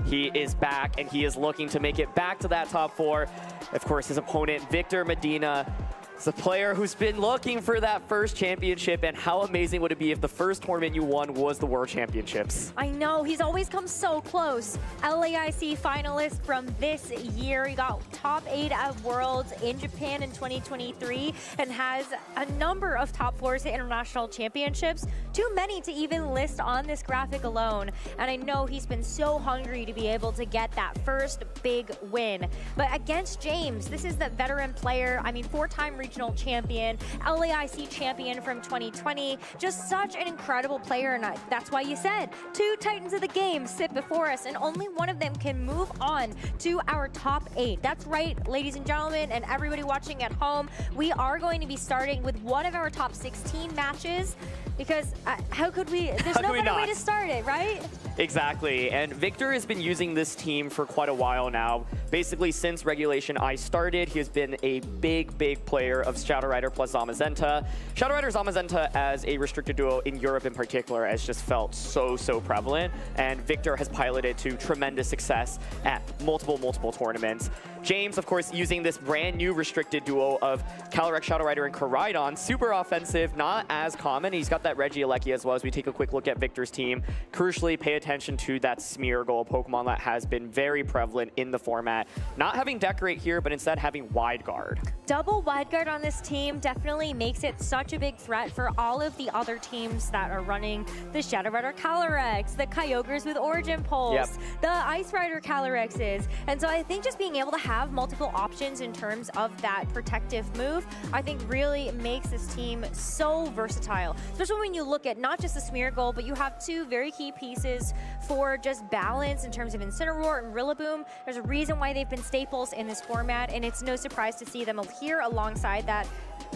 He is back, and he is looking to make it back to that top 4. Of course, his opponent, Victor Medina, is a player who's been looking for that first championship, and how amazing would it be if the first tournament you won was the World Championships? I know, he's always come so close. LAIC finalist from this year. He got top 8 at Worlds in Japan in 2023 and has a number of top 4s at international championships. Too many to even list on this graphic alone. And I know he's been so hungry to be able to get that first big win. But against James, this is the veteran player. I mean, 4-time regional champion, LAIC champion from 2020. Just such an incredible player, and that's why you said 2 titans of the game sit before us, and only one of them can move on to our top 8. That's right, ladies and gentlemen, and everybody watching at home. We are going to be starting with one of our top 16 matches, because how could we? There's no better way to start it, right? Exactly, and Victor has been using this team for quite a while now. Basically, since Regulation I started, he has been a big player of Shadow Rider plus Zamazenta. Shadow Rider Zamazenta as a restricted duo in Europe in particular has just felt so prevalent, and Victor has piloted to tremendous success at multiple tournaments. James, of course, using this brand new restricted duo of Calyrex, Shadow Rider, and Koraidon. Super offensive, not as common. He's got that Regieleki as well. As we take a quick look at Victor's team, crucially pay attention to that Smeargle, Pokemon that has been very prevalent in the format. Not having Decorate here, but instead having Wide Guard. Double Wide Guard on this team definitely makes it such a big threat for all of the other teams that are running the Shadow Rider Calyrex, the Kyogres with Origin Pulse, the Ice Rider Calyrexes. And so I think just being able to have multiple options in terms of that protective move, I think really makes this team so versatile. Especially when you look at not just the Smeargle, but you have 2 very key pieces for just balance in terms of Incineroar and Rillaboom. There's a reason why they've been staples in this format, and it's no surprise to see them here alongside that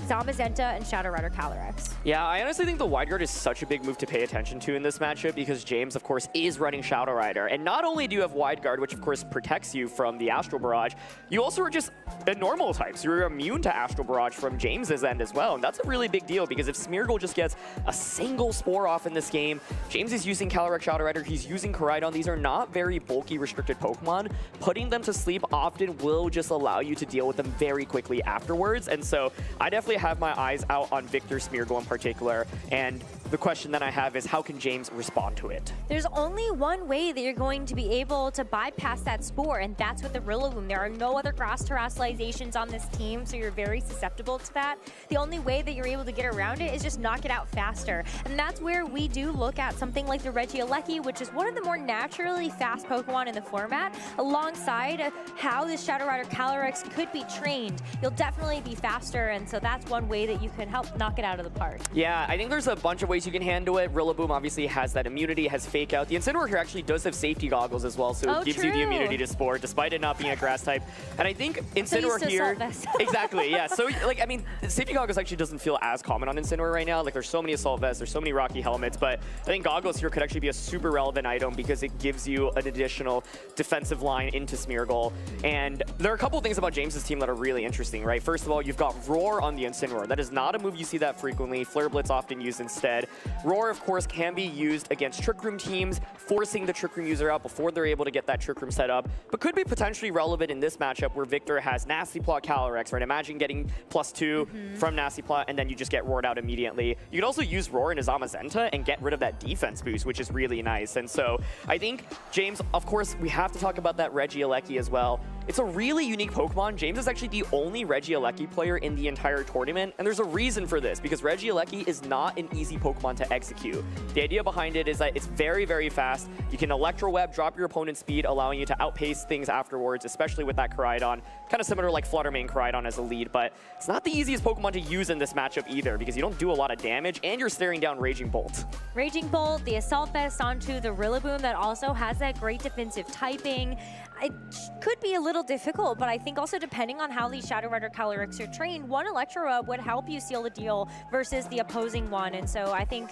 Zamazenta and Shadow Rider Calyrex. Yeah, I honestly think the Wide Guard is such a big move to pay attention to in this matchup, because James, of course, is running Shadow Rider. And not only do you have Wide Guard, which of course protects you from the Astral Barrage, you also are just a normal type, so you're immune to Astral Barrage from James's end as well. And that's a really big deal, because if Smeargle just gets a single Spore off in this game, James is using Calyrex, Shadow Rider, he's using Koraidon. These are not very bulky restricted Pokemon. Putting them to sleep often will just allow you to deal with them very quickly afterwards. And so I definitely have my eyes out on Victor Smeargle in particular, and the question that I have is, how can James respond to it? There's only one way that you're going to be able to bypass that Spore, and that's with the Rillaboom. There are no other grass terrasalizations on this team, so you're very susceptible to that. The only way that you're able to get around it is just knock it out faster. And that's where we do look at something like the Regieleki, which is one of the more naturally fast Pokemon in the format, alongside how the Shadow Rider Calyrex could be trained. You'll definitely be faster, and so that's one way that you can help knock it out of the park. Yeah, I think there's a bunch of ways you can handle it. Rillaboom obviously has that immunity, has Fake Out. The Incineroar here actually does have safety goggles as well, so it gives you the immunity to Spore, despite it not being a grass type. And I think Incineroar here... Exactly, yeah. So, like, I mean, safety goggles actually doesn't feel as common on Incineroar right now. Like, there's so many Assault Vests, there's so many Rocky Helmets, but I think goggles here could actually be a super relevant item, because it gives you an additional defensive line into Smeargle. And there are a couple things about James's team that are really interesting, right? First of all, you've got Roar on the Incineroar. That is not a move you see that frequently. Flare Blitz often used instead. Roar, of course, can be used against Trick Room teams, forcing the Trick Room user out before they're able to get that Trick Room set up, but could be potentially relevant in this matchup where Victor has Nasty Plot Calyrex, right? Imagine getting +2 from Nasty Plot, and then you just get roared out immediately. You could also use Roar into Zamazenta and get rid of that defense boost, which is really nice. And so I think James, of course, we have to talk about that Regieleki as well. It's a really unique Pokemon. James is actually the only Regieleki player in the entire tournament, and there's a reason for this, because Regieleki is not an easy Pokemon to execute. The idea behind it is that it's very fast. You can Electro Web, drop your opponent's speed, allowing you to outpace things afterwards, especially with that Koraidon. Kind of similar to like Fluttermane Koraidon as a lead, but it's not the easiest Pokemon to use in this matchup either, because you don't do a lot of damage, and you're staring down Raging Bolt. Raging Bolt, the Assault Vest onto the Rillaboom that also has that great defensive typing. It could be a little difficult, but I think also depending on how these Shadow Rider Calyrex are trained, one Electro Web would help you seal the deal versus the opposing one. And so I think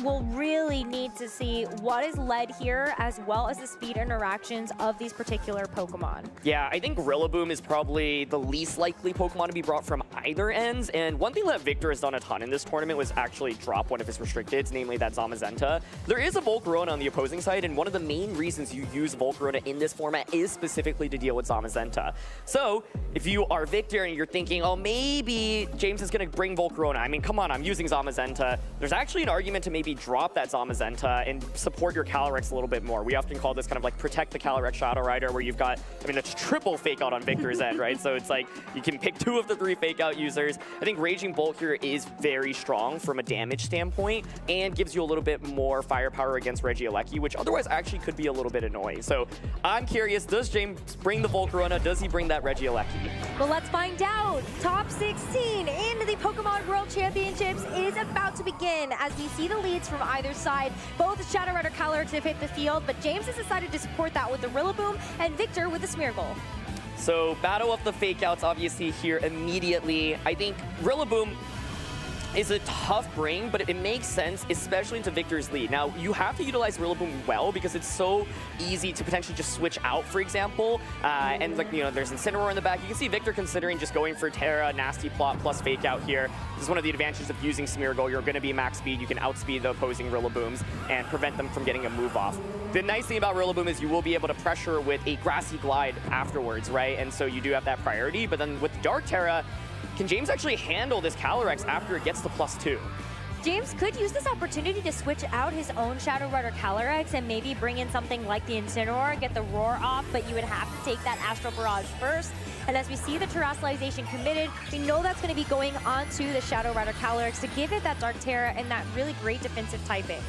we'll really need to see what is led here, as well as the speed interactions of these particular Pokemon. Yeah, I think Rillaboom is probably the least likely Pokemon to be brought from either ends. And one thing that Victor has done a ton in this tournament was actually drop one of his restricteds, namely that Zamazenta. There is a Volcarona on the opposing side, and one of the main reasons you use Volcarona in this format is specifically to deal with Zamazenta. So if you are Victor and you're thinking, oh, maybe James is going to bring Volcarona. I mean, come on, I'm using Zamazenta. There's actually an argument to maybe drop that Zamazenta and support your Calyrex a little bit more. We often call this kind of like protect the Calyrex Shadow Rider, where you've got, I mean, it's triple fake out on Victor's end, right? So it's like you can pick 2 of the 3 fake out users. I think Raging Bolt here is very strong from a damage standpoint and gives you a little bit more firepower against Regieleki, which otherwise actually could be a little bit annoying. So I'm curious, does James bring the Volcarona? Does he bring that Regieleki? Well, let's find out. Top 16 in the Pokemon World Championships is about to begin as we see the leads from either side. Both Shadow Rider Calyrex have hit the field, but James has decided to support that with the Rillaboom and Victor with the Smeargle. So battle of the fake outs obviously here immediately. I think Rillaboom is a tough bring, but it makes sense, especially into Victor's lead. Now, you have to utilize Rillaboom well because it's so easy to potentially just switch out, for example. And like, you know, there's Incineroar in the back. You can see Victor considering just going for Terra, Nasty Plot plus Fake Out here. This is one of the advantages of using Smeargle. You're going to be max speed. You can outspeed the opposing Rillabooms and prevent them from getting a move off. The nice thing about Rillaboom is you will be able to pressure with a Grassy Glide afterwards, right? And so you do have that priority. But then with Dark Terra, can James actually handle this Calyrex after it gets to +2? James could use this opportunity to switch out his own Shadow Rider Calyrex and maybe bring in something like the Incineroar, get the Roar off, but you would have to take that Astral Barrage first. And as we see the Terrestrialization committed, we know that's going to be going onto the Shadow Rider Calyrex to give it that Dark Terra and that really great defensive typing.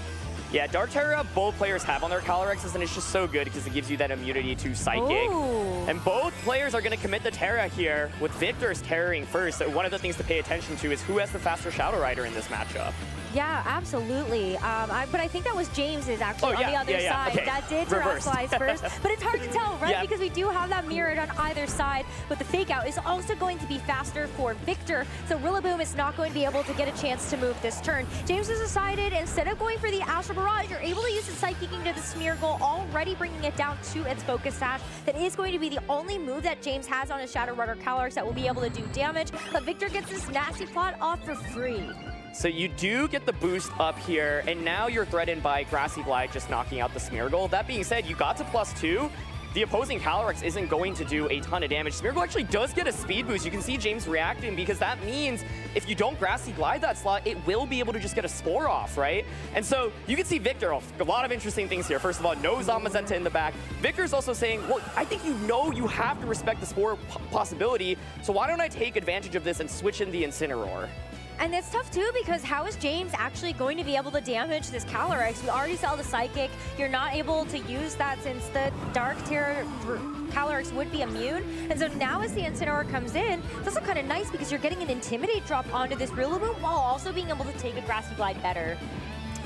Yeah, Dark Terra, both players have on their Calyrexes, and it's just so good because it gives you that immunity to Psychic. Ooh. And both players are going to commit the Terra here, with Victor's Terraing first. So one of the things to pay attention to is who has the faster Shadow Rider in this matchup. Yeah, absolutely. But I think that was James's actually on the other side. Okay. That did Terrestrialize first. But it's hard to tell, right? Yeah. Because we do have that mirrored on either side. But the Fake Out is also going to be faster for Victor. So Rillaboom is not going to be able to get a chance to move this turn. James has decided instead of going for the Astral Barrage, you're able to use the Psychicking to the Smeargle, already bringing it down to its Focus Sash. That is going to be the only move that James has on his Shadow Rider Calyrex that will be able to do damage. But Victor gets this Nasty Plot off for free. So you do get the boost up here, and now you're threatened by Grassy Glide just knocking out the Smeargle. That being said, you got to +2. The opposing Calyrex isn't going to do a ton of damage. Smeargle actually does get a speed boost. You can see James reacting because that means if you don't Grassy Glide that slot, it will be able to just get a Spore off, right? And so you can see Victor, a lot of interesting things here. First of all, no Zamazenta in the back. Victor's also saying, well, I think you know you have to respect the Spore possibility, so why don't I take advantage of this and switch in the Incineroar? And it's tough too because how is James actually going to be able to damage this Calyrex? We already saw the Psychic. You're not able to use that since the Dark Terror Calyrex would be immune. And so now as the Incineroar comes in, it's also kind of nice because you're getting an Intimidate drop onto this Rillaboom while also being able to take a Grassy Glide better.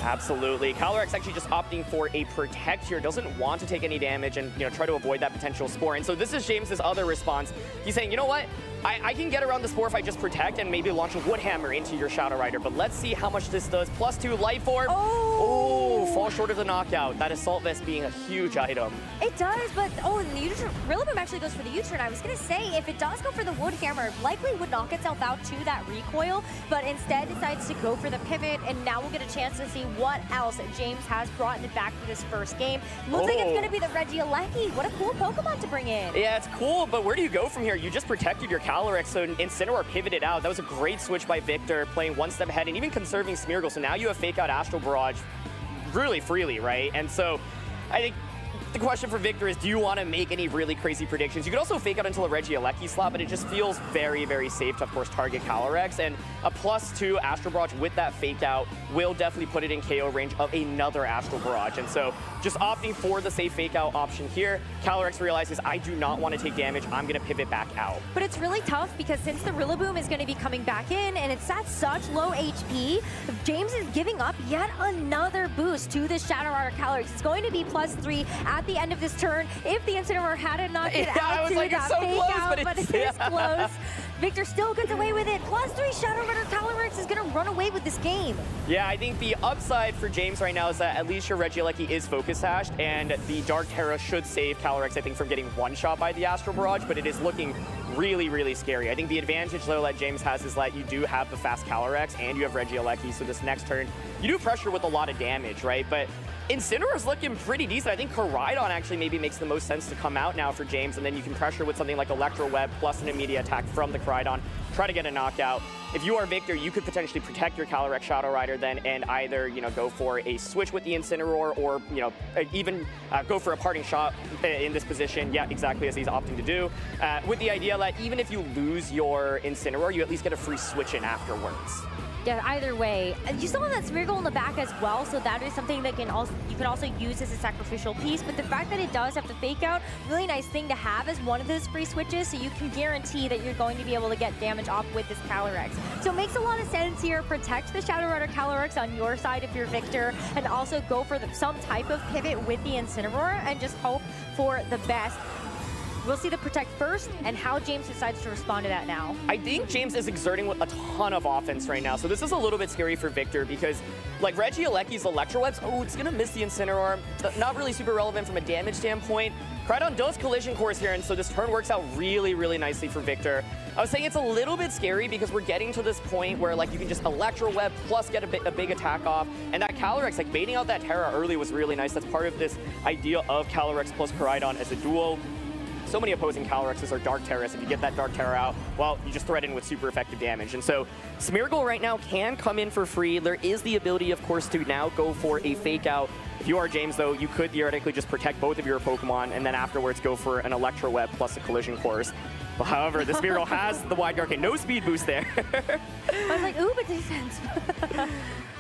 Absolutely. Calyrex actually just opting for a Protect here. Doesn't want to take any damage and, you know, try to avoid that potential Spore. And so this is James's other response. He's saying, you know what? I can get around the Spore if I just Protect and maybe launch a Wood Hammer into your Shadow Rider. But let's see how much this does. +2 Life Orb. Oh, fall short of the knockout. That Assault Vest being a huge item. It does, but and the Rillaboom actually goes for the U-turn. I was going to say, if it does go for the Wood Hammer, likely would knock itself out to that recoil, but instead decides to go for the pivot, and now we'll get a chance to see what else James has brought it back for this first game. Looks like it's going to be the Regieleki. What a cool Pokemon to bring in. Yeah, it's cool, but where do you go from here? You just protected your Calyrex, so Incineroar pivoted out. That was a great switch by Victor, playing one step ahead and even conserving Smeargle. So now you have Fake Out Astral Barrage really freely, right? And so I think the question for Victor is, do you want to make any really crazy predictions? You could also Fake Out until a Regieleki slot, but it just feels very, very safe to, of course, target Calyrex. And a +2 Astral Barrage with that Fake Out will definitely put it in KO range of another Astral Barrage. And so just opting for the safe Fake Out option here, Calyrex realizes, I do not want to take damage. I'm going to pivot back out. But it's really tough because since the Rillaboom is going to be coming back in and it's at such low HP, James is giving up yet another boost to the Shadow Rider Calyrex. It's going to be +3 at the end of this turn. If the Incineroar hadn't knocked it out, I was like, it's so close, but it is close. Victor still gets away with it. +3 Shadow Runner Calyrex is going to run away with this game. Yeah, I think the upside for James right now is that at least your Regieleki is focus hashed, and the Dark Terra should save Calyrex, I think, from getting one-shot by the Astral Barrage, but it is looking really, really scary. I think the advantage, though, that James has is that you do have the fast Calyrex, and you have Regieleki, so this next turn, you do pressure with a lot of damage, right? But Incineroar's looking pretty decent. I think Koraidon actually maybe makes the most sense to come out now for James, and then you can pressure with something like Electro Web plus an immediate attack from the Koraidon, try to get a knockout. If you are Victor, you could potentially protect your Calyrex Shadow Rider then, and either, you know, go for a switch with the Incineroar, or, you know, even go for a parting shot in this position. Yeah, exactly as he's opting to do. With the idea that even if you lose your Incineroar, you at least get a free switch in afterwards. Yeah, either way. You still have that Smeargle in the back as well, so that is something that you can also use as a sacrificial piece. But the fact that it does have the fake out, really nice thing to have as one of those free switches, so you can guarantee that you're going to be able to get damage off with this Calyrex. So it makes a lot of sense here. Protect the Shadow Rider Calyrex on your side if you're Victor, and also go for some type of pivot with the Incineroar and just hope for the best. We'll see the protect first and how James decides to respond to that now. I think James is exerting a ton of offense right now, so this is a little bit scary for Victor because, like, Regieleki's Electro Webs, oh, it's gonna miss the Incineroar. Not really super relevant from a damage standpoint. Koraidon does Collision Course here, and so this turn works out really, really nicely for Victor. I was saying it's a little bit scary because we're getting to this point where, like, you can just Electro Web plus get a big attack off, and that Calyrex, like, baiting out that Terra early was really nice. That's part of this idea of Calyrex plus Koraidon as a duo. So many opposing Calyrexes are Dark Terras. If you get that Dark Terra out, well, you just threaten with super effective damage. And so Smeargle right now can come in for free. There is the ability, of course, to now go for a fake out. If you are James, though, you could theoretically just protect both of your Pokemon and then afterwards go for an Electro Web plus a Collision Course. But however, the Smeargle has the Wide Guard, no speed boost there. I was like, ooh, but defense.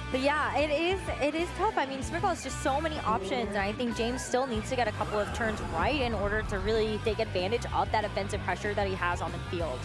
But yeah, it is tough. I mean, Smeargle has just so many options, and I think James still needs to get a couple of turns right in order to really take advantage of that offensive pressure that he has on the field.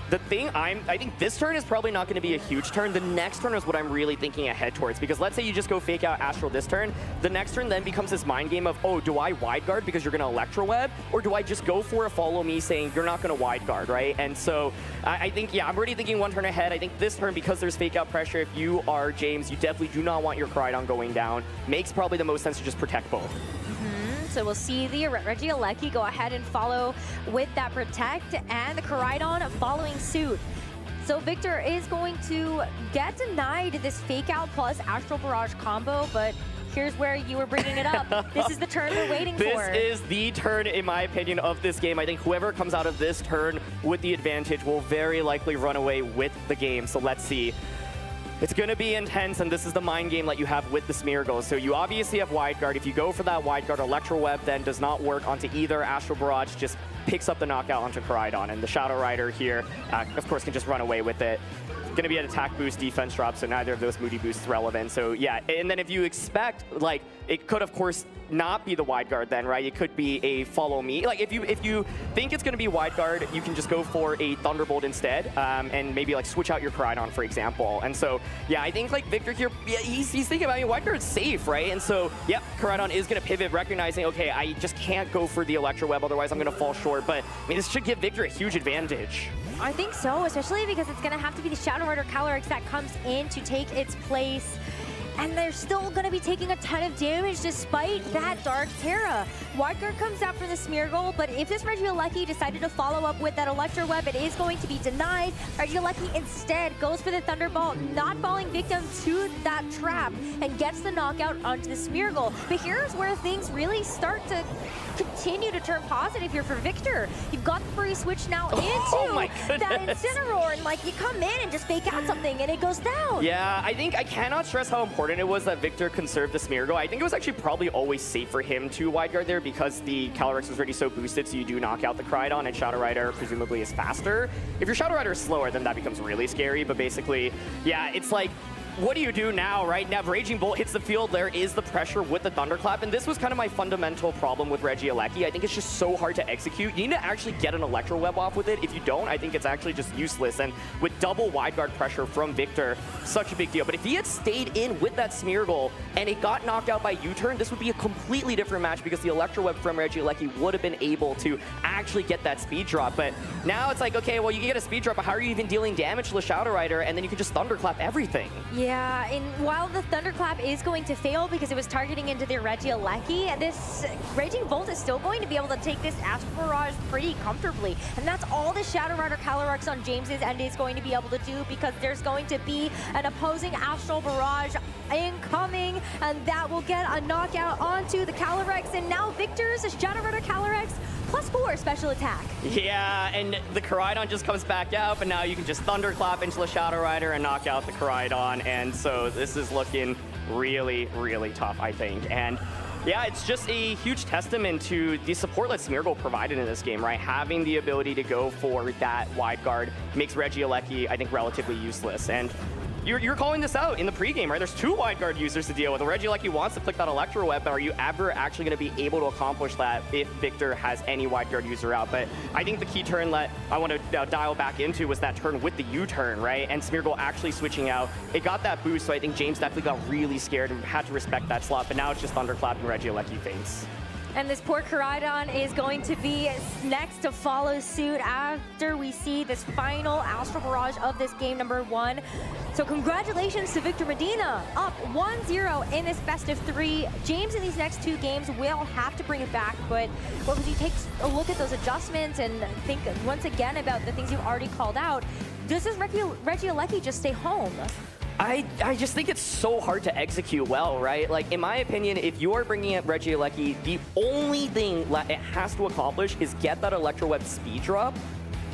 The thing I think this turn is probably not going to be a huge turn. The next turn is what I'm really thinking ahead towards, because let's say you just go fake out Astral this turn. The next turn then becomes this mind game of, oh, do I wide guard because you're going to Electro Web, or do I just go for a follow me saying you're not going to wide guard, right? And so I think, yeah, I'm already thinking one turn ahead. I think this turn, because there's fake out pressure, if you are James, you definitely do not want your Koraidon going down. Makes probably the most sense to just protect both. So we'll see the Regieleki go ahead and follow with that protect, and the Koraidon following suit. So Victor is going to get denied this fake out plus Astral Barrage combo, but here's where you were bringing it up. This is the turn we're waiting for. This is the turn, in my opinion, of this game. I think whoever comes out of this turn with the advantage will very likely run away with the game. So let's see. It's going to be intense, and this is the mind game that you have with the Smeargle. So you obviously have Wide Guard. If you go for that Wide Guard, Electro Web then does not work onto either. Astral Barrage just picks up the knockout onto Koraidon, and the Shadow Rider here, of course, can just run away with it. Going to be an attack boost, defense drop, so neither of those moody boosts is relevant. So yeah, and then if you expect, like, it could, of course, not be the Wide Guard then, right? It could be a follow me. Like, if you think it's going to be Wide Guard, you can just go for a Thunderbolt instead, and maybe, like, switch out your Koraidon, for example. And so, yeah, I think, like, Victor here, yeah, he's thinking about, I mean, Wide Guard's safe, right? And so, yep, Koraidon is going to pivot, recognizing, okay, I just can't go for the Electro Web, otherwise I'm going to fall short. But, I mean, this should give Victor a huge advantage. I think so, especially because it's going to have to be the Shadow Rider Calyrex that comes in to take its place. And they're still going to be taking a ton of damage despite that Dark Terra. Wide Guard comes out for the Smeargle, but if this Regieleki decided to follow up with that Electro Web, it is going to be denied. Regieleki instead goes for the Thunderbolt, not falling victim to that trap, and gets the knockout onto the Smeargle. But here's where things really start to continue to turn positive here for Victor. You've got the free switch now into that Incineroar, and like you come in and just fake out something and it goes down. Yeah, I think I cannot stress how important it was that Victor conserved the Smeargle. I think it was actually probably always safe for him to Wide Guard there because the Calyrex was already so boosted, so you do knock out the Koraidon, and Shadow Rider presumably is faster. If your Shadow Rider is slower, then that becomes really scary, but basically, yeah, it's like, what do you do now, right? Now Raging Bolt hits the field, there is the pressure with the Thunderclap, and this was kind of my fundamental problem with Regieleki. I think it's just so hard to execute. You need to actually get an Electro Web off with it. If you don't, I think it's actually just useless, and with double wide guard pressure from Víctor, such a big deal. But if he had stayed in with that Smeargle and it got knocked out by U-turn, this would be a completely different match because the Electro Web from Regieleki would have been able to actually get that speed drop. But now it's like, okay, well, you get a speed drop, but how are you even dealing damage to the Shadow Rider? And then you can just Thunderclap everything. Yeah, and while the Thunderclap is going to fail because it was targeting into their Regieleki, this Raging Bolt is still going to be able to take this Astral Barrage pretty comfortably. And that's all the Shadow Rider Calyrex on James's end is going to be able to do, because there's going to be an opposing Astral Barrage incoming, and that will get a knockout onto the Calyrex. And now Victor's Shadow Rider Calyrex +4 special attack. Yeah, and the Koraidon just comes back out, but now you can just Thunderclap into the Shadow Rider and knock out the Koraidon, and so this is looking really, really tough, I think. And yeah, it's just a huge testament to the support that Smeargle provided in this game, right? Having the ability to go for that wide guard makes Regieleki, I think, relatively useless. And you're calling this out in the pregame, right? There's 2 wide guard users to deal with. Regieleki wants to click that Electro Web, but are you ever actually going to be able to accomplish that if Víctor has any wide guard user out? But I think the key turn that I want to dial back into was that turn with the U-turn, right? And Smeargle actually switching out. It got that boost, so I think James definitely got really scared and had to respect that slot, but now it's just Thunderclap and Regieleki faints. And this poor Koraidon is going to be next to follow suit after we see this final Astral Barrage of this game number 1. So congratulations to Víctor Medina, up 1-0 in this best of 3. James in these next 2 games will have to bring it back, but when he takes a look at those adjustments and think once again about the things you've already called out, does this Regieleki just stay home? I just think it's so hard to execute well, right? Like, in my opinion, if you're bringing up Regieleki, the only thing it has to accomplish is get that Electro Web speed drop.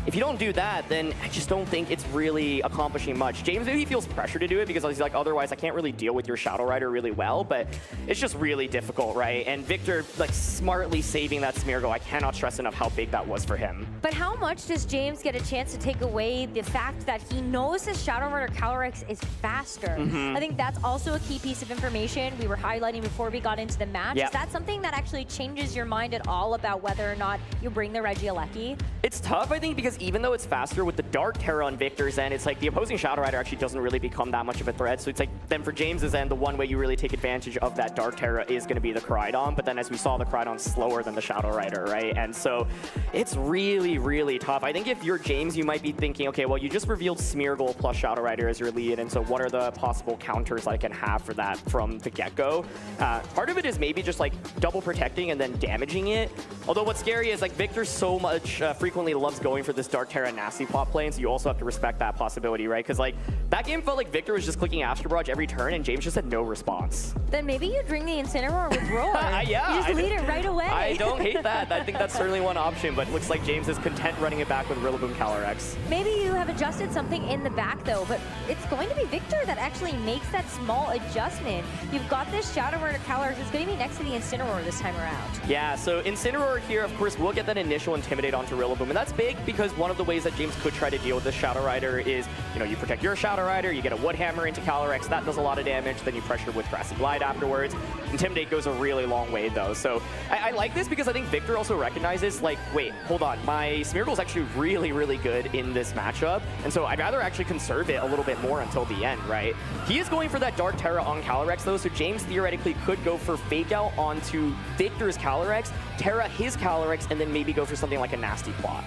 If you don't do that, then I just don't think it's really accomplishing much. James maybe feels pressure to do it because he's like, otherwise I can't really deal with your Shadow Rider really well, but it's just really difficult, right? And Víctor, like, smartly saving that Smeargle, I cannot stress enough how big that was for him. But how much does James get a chance to take away the fact that he knows his Shadow Rider Calyrex is faster? I think that's also a key piece of information we were highlighting before we got into the match. Is that something that actually changes your mind at all about whether or not you bring the Regieleki? It's tough, I think, because even though it's faster with the Dark Terra on Victor's end, it's like the opposing Shadow Rider actually doesn't really become that much of a threat. So it's like, then for James's end, the one way you really take advantage of that Dark Terra is going to be the Koraidon. But then as we saw, the Koraidon's slower than the Shadow Rider, right? And so it's really, really tough. I think if you're James, you might be thinking, okay, well, you just revealed Smeargle plus Shadow Rider as your lead. And so what are the possible counters I can have for that from the get-go? Part of it is maybe just like double protecting and then damaging it. Although what's scary is like Victor so much frequently loves going for this Dark Terra nasty plot play, and so you also have to respect that possibility, right? Because like that game felt like Víctor was just clicking Astral Barrage every turn and James just had no response. Then maybe you bring the Incineroar with Roar. Yeah, you just lead it right away. I don't hate that. I think that's certainly one option, but it looks like James is content running it back with Rillaboom Calyrex. Maybe you have adjusted something in the back though, but it's going to be Víctor that actually makes that small adjustment. You've got this Shadow Rider Calyrex. It's going to be next to the Incineroar this time around. Yeah, so Incineroar here, of course, will get that initial Intimidate onto Rillaboom, and that's big because one of the ways that James could try to deal with this Shadow Rider is, you know, you protect your Shadow Rider, you get a Wood Hammer into Calyrex, that does a lot of damage, then you pressure with Grassy Glide afterwards. Intimidate goes a really long way though, so I like this because I think Víctor also recognizes, like, wait, hold on, my Smeargle is actually really, really good in this matchup, and so I'd rather actually conserve it a little bit more until the end, right? He is going for that Dark Terra on Calyrex though, so James theoretically could go for Fake Out onto Victor's Calyrex, Terra his Calyrex, and then maybe go for something like a nasty plot.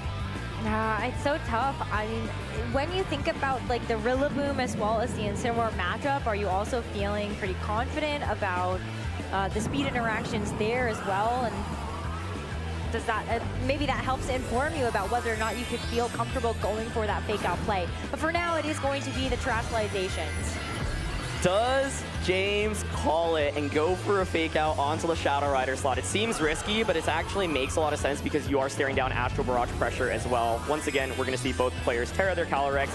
It's so tough. I mean, when you think about like the Rillaboom as well as the Incineroar matchup, are you also feeling pretty confident about the speed interactions there as well? And does that maybe that helps inform you about whether or not you could feel comfortable going for that fake out play? But for now, it is going to be the Terastallizations. Does James call it and go for a fake out onto the Shadow Rider slot? It seems risky, but it actually makes a lot of sense because you are staring down Astral Barrage pressure as well. Once again, we're going to see both players Terra their Calyrex.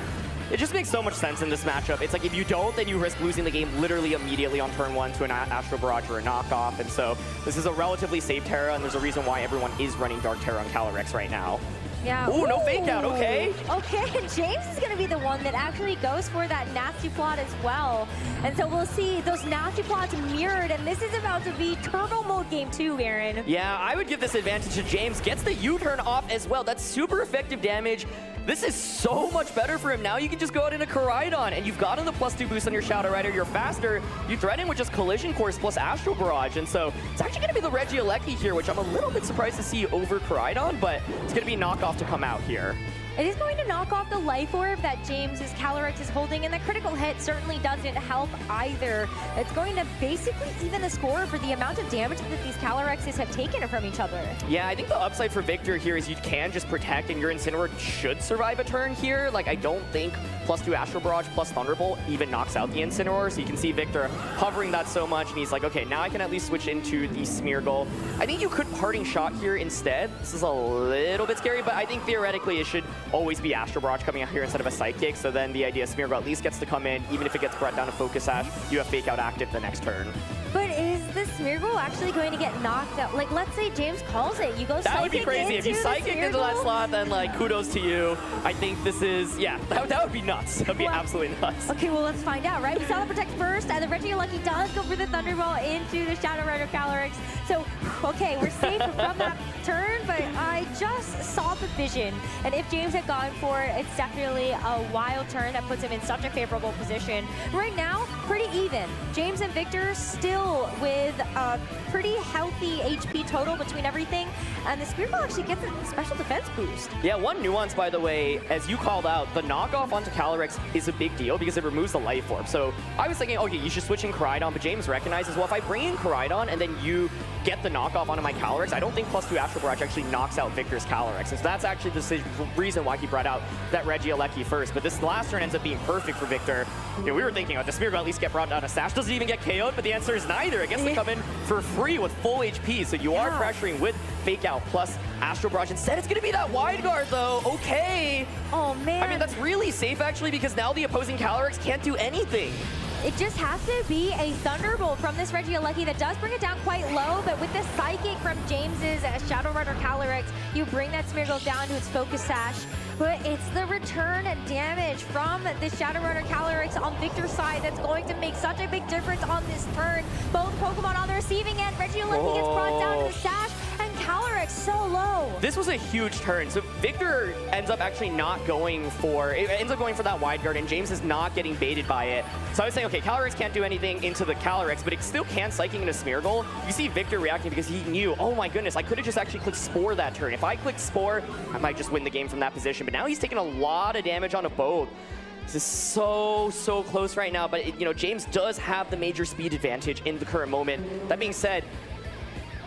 It just makes so much sense in this matchup. It's like if you don't, then you risk losing the game literally immediately on turn 1 to an Astral Barrage or a knockoff. And so this is a relatively safe Terra, and there's a reason why everyone is running Dark Terra on Calyrex right now. Yeah. Ooh, no fake out, okay. Okay, and James is going to be the one that actually goes for that nasty plot as well. And so we'll see those nasty plots mirrored, and this is about to be turbo mode game 2, Aaron. Yeah, I would give this advantage to James. Gets the U-turn off as well. That's super effective damage. This is so much better for him. Now you can just go out into Koraidon, and you've gotten the +2 boost on your Shadow Rider. You're faster. You threaten with just Collision Course plus Astral Barrage, and so it's actually going to be the Regieleki here, which I'm a little bit surprised to see over Koraidon, but it's going to be knockoff to come out here. It is going to knock off the Life Orb that James's Calyrex is holding, and the critical hit certainly doesn't help either. It's going to basically even the score for the amount of damage that these Calyrexes have taken from each other. Yeah, I think the upside for Victor here is you can just protect, and your Incineroar should survive a turn here. Like, I don't think +2 Astral Barrage plus Thunderbolt even knocks out the Incineroar, so you can see Victor hovering that so much, and he's like, okay, now I can at least switch into the Smeargle. I think you could Parting Shot here instead. This is a little bit scary, but I think theoretically it should always be Astral Barrage coming out here instead of a Psychic, so then the idea is Smeargle at least gets to come in. Even if it gets brought down to Focus Sash, you have Fake Out active the next turn. But is the Smeargle actually going to get knocked out? Like, let's say James calls it. You go Psychic. That would be crazy. If you Psychic into that slot, then, like, kudos to you. I think this is, yeah, that would be nuts. That would be absolutely nuts. Okay, well, let's find out, right? We saw the Protect first, and the Regieleki does go for the Thunderbolt into the Shadow Rider Calyrex. So, okay, we're safe from that turn, but I just saw the vision. And if James had gone for it, it's definitely a wild turn that puts him in such a favorable position. Right now, pretty even. James and Victor still with a pretty healthy HP total between everything, and the Smeargle actually gets a special defense boost. Yeah, one nuance, by the way, as you called out, the knockoff onto Calyrex is a big deal because it removes the Life Orb. So I was thinking, okay, you should switch in Koraidon, but James recognizes, well, if I bring in Koraidon and then you get the knockoff onto my Calyrex, I don't think +2 Astral Barrage actually knocks out Victor's Calyrex. And so that's actually the reason why he brought out that Regieleki first. But this last turn ends up being perfect for Victor. You know, we were thinking, oh, the Smeargle at least get brought down to Sash. Doesn't even get KO'd, but the answer is neither. It gets to come in for free with full HP. So you are pressuring with Fake Out plus Astral Barrage. Instead, it's going to be that Wide Guard, though. Okay. Oh, man. I mean, that's really safe, actually, because now the opposing Calyrex can't do anything. It just has to be a Thunderbolt from this Regieleki that does bring it down quite low, but with the Psychic from James's Shadow Rider Calyrex, you bring that Smeargle down to its Focus Sash. But it's the return damage from the Shadow Rider Calyrex on Victor's side that's going to make such a big difference on this turn. Both Pokemon on the receiving end. Regieleki gets brought down to the Sash, and Calyrex so low. This was a huge turn. So Victor ends up actually not going for, it ends up going for that Wide Guard, and James is not getting baited by it. So I was saying, okay, Calyrex can't do anything into the Calyrex, but it still can Psychic into Smeargle. You see Victor reacting because he knew, oh my goodness, I could have just actually clicked Spore that turn. If I clicked Spore, I might just win the game from that position. But now he's taking a lot of damage onto both. This is so close right now, but you know, James does have the major speed advantage in the current moment. That being said,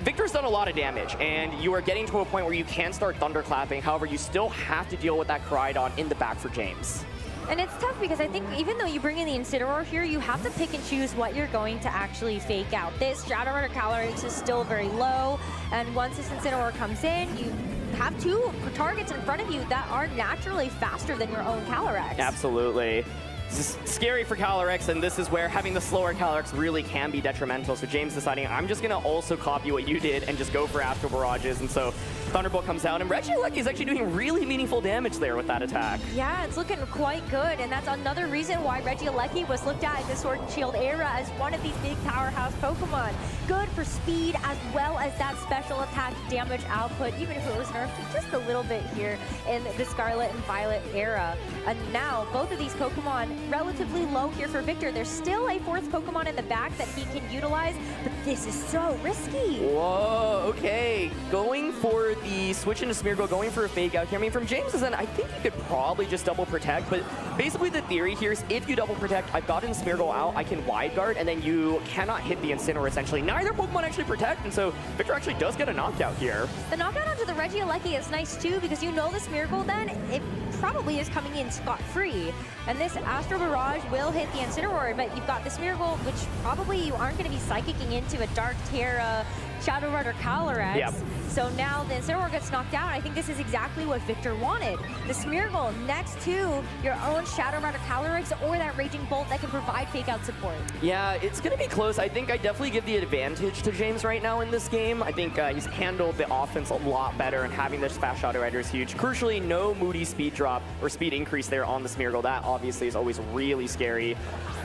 Victor's done a lot of damage, and you are getting to a point where you can start thunderclapping. However, you still have to deal with that Koraidon in the back for James. And it's tough because I think even though you bring in the Incineroar here, you have to pick and choose what you're going to actually Fake Out. This Shadow Rider Calyrex is still very low, and once this Incineroar comes in, you have two targets in front of you that are naturally faster than your own Calyrex. Absolutely. This is scary for Calyrex, and this is where having the slower Calyrex really can be detrimental. So James deciding, I'm just going to also copy what you did and just go for Astral Barrages. And so Thunderbolt comes out, and Regieleki is actually doing really meaningful damage there with that attack. Yeah, it's looking quite good, and that's another reason why Regieleki was looked at in the Sword and Shield era as one of these big powerhouse Pokemon. Good for speed as well as that special attack damage output, even if it was nerfed just a little bit here in the Scarlet and Violet era. And now both of these Pokemon relatively low here for Victor. There's still a fourth Pokemon in the back that he can utilize, but this is so risky. Whoa, okay. Going for the switch into Smeargle, going for a Fake Out here. I mean, from James's end, I think you could probably just double protect, but basically the theory here is if you double protect, I've gotten Smeargle out, I can Wide Guard, and then you cannot hit the Incineroar essentially. Neither Pokemon actually protect, and so Victor actually does get a knockout here. The knockout onto the Regieleki is nice too, because you know the Smeargle then, it probably is coming in scot-free. And this Astral Barrage will hit the Incineroar, but you've got the Smeargle, which probably you aren't going to be Psychicking into a Dark Terra Shadow Rider Calyrex. Yep. So now the Incineroar gets knocked out. I think this is exactly what Victor wanted. The Smeargle next to your own Shadow Rider Calyrex or that Raging Bolt that can provide fake out support. Yeah, it's going to be close. I think I definitely give the advantage to James right now in this game. I think he's handled the offense a lot better, and having this fast Shadow Rider is huge. Crucially, no Moody speed drop or speed increase there on the Smeargle. That obviously is always really scary.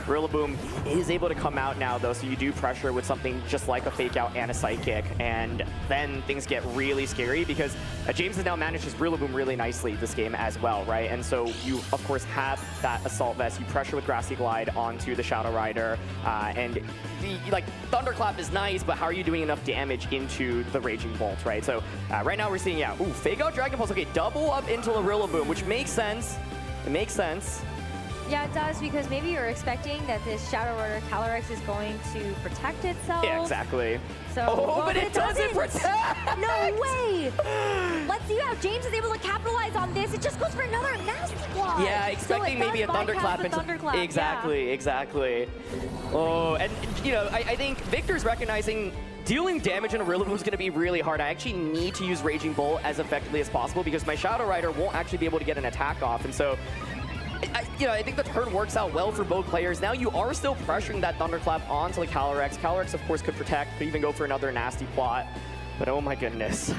Rillaboom is able to come out now, though, so you do pressure with something just like a fake out and a Psychic, and then things get really scary because James has now managed his Rillaboom really nicely this game as well, right? And so you, of course, have that Assault Vest. You pressure with Grassy Glide onto the Shadow Rider, and like Thunderclap is nice, but how are you doing enough damage into the Raging Bolt, right? So right now we're seeing, yeah, ooh, fake out Dragon Pulse. Okay, double up into the Rillaboom, which makes sense. It makes sense. Yeah, it does, because maybe you're expecting that this Shadow Rider Calyrex is going to protect itself. Yeah, exactly. So, oh, but it doesn't protect! No way! Let's see how James is able to capitalize on this. It just goes for another nasty block. Yeah, expecting so maybe a Thunderclap. Exactly, yeah. Exactly. Oh, and you know, I think Victor's recognizing dealing damage in a Rillaboom is going to be really hard. I actually need to use Raging Bolt as effectively as possible because my Shadow Rider won't actually be able to get an attack off, and so I think the turn works out well for both players. Now you are still pressuring that Thunderclap onto the Calyrex. Calyrex, of course, could protect, could even go for another nasty plot. But oh my goodness.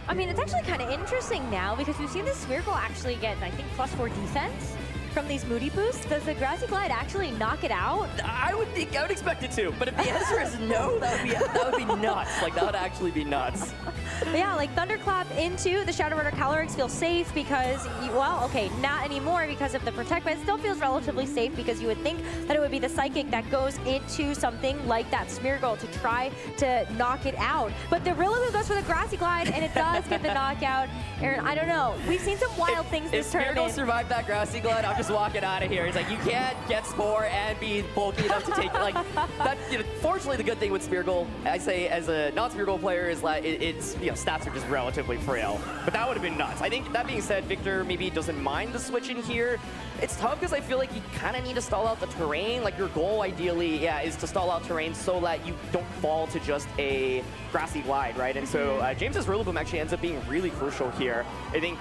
I mean, it's actually kind of interesting now because we've seen this Smeargle actually get, I think, +4 defense from these Moody boosts. Does the Grassy Glide actually knock it out? I would expect it to, but if the answer is no, that would be nuts. Like, that would actually be nuts. But yeah, like Thunderclap into the Shadow Rider Calyrex feels safe because, well, okay, not anymore because of the Protect, but it still feels relatively safe because you would think that it would be the Psychic that goes into something like that Smeargle to try to knock it out. But the Rillaboom goes for the Grassy Glide, and it does get the knockout. Aaron, I don't know. We've seen some wild things this tournament. If Smeargle survived that Grassy Glide, I'm just walking out of here. It's like, you can't get Spore and be bulky enough to take, like, that, you know, fortunately, the good thing with Smeargle, I say as a non-Smeargle player, is like, it's, you know, stats are just relatively frail. But that would have been nuts. I think, that being said, Victor maybe doesn't mind the switch in here. It's tough because I feel like you kind of need to stall out the terrain. Like, your goal, ideally, yeah, is to stall out terrain so that you don't fall to just a Grassy Glide, right? And so James's Rillaboom actually ends up being really crucial here. I think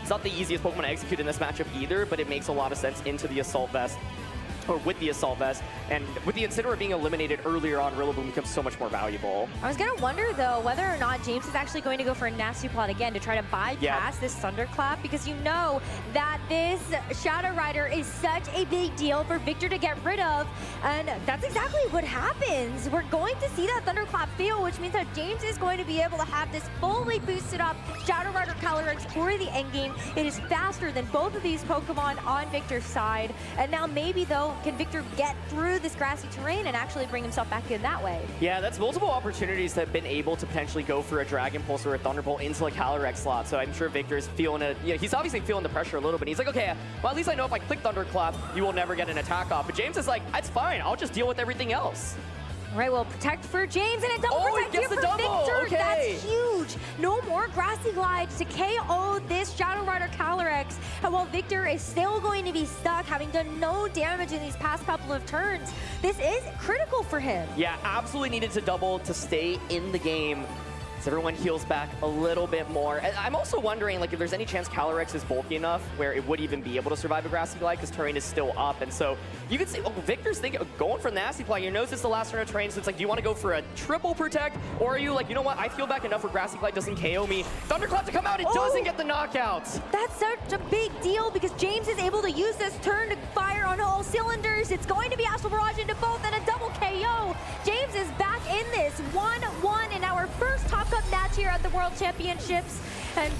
it's not the easiest Pokemon to execute in this matchup either, but it makes a lot of sense into the Assault Vest, or with the Assault Vest, and with the Incineroar being eliminated earlier on, Rillaboom becomes so much more valuable. I was going to wonder, though, whether or not James is actually going to go for a nasty plot again to try to bypass this Thunderclap, because you know that this Shadow Rider is such a big deal for Victor to get rid of, and that's exactly what happens. We're going to see that Thunderclap fail, which means that James is going to be able to have this fully boosted up Shadow Rider Calyrex for the endgame. It is faster than both of these Pokemon on Victor's side, and now maybe, though, can Victor get through this grassy terrain and actually bring himself back in that way? Yeah, that's multiple opportunities that have been able to potentially go for a Dragon Pulse or a Thunderbolt into a Calyrex slot. So I'm sure Victor's feeling it. You know, he's obviously feeling the pressure a little bit. He's like, okay, well, at least I know if I click Thunderclap, you will never get an attack off. But James is like, that's fine. I'll just deal with everything else. All right, well, protect for James, and a double protect here for double. Victor. Okay. That's huge. No more Grassy Glide to KO this Shadow Rider Calyrex. And while Victor is still going to be stuck, having done no damage in these past couple of turns, this is critical for him. Yeah, absolutely needed to double to stay in the game. So everyone heals back a little bit more. And I'm also wondering, like, if there's any chance Calyrex is bulky enough where it would even be able to survive a Grassy Glide because terrain is still up. And so you could see, oh, Victor's thinking going for Nasty Plot. You notice it's the last turn of terrain, so it's like, do you want to go for a triple protect? Or are you like, you know what, I feel back enough where Grassy Glide doesn't KO me. Thunderclap to come out, it doesn't get the knockout. That's such a big deal because James is able to use this turn to fire on all cylinders. It's going to be Astral Barrage into both and a double KO. James is back in this 1-1 in our first Top Cup match here at the World Championships, and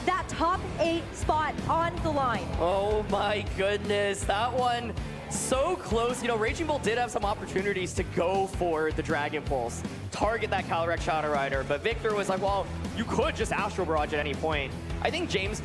that top 8 spot on the line. Oh my goodness, that one so close. You know, Raging Bolt did have some opportunities to go for the Dragon Pulse, target that Calyrex Shadow Rider, but Victor was like, well, you could just Astral Barrage at any point. I think James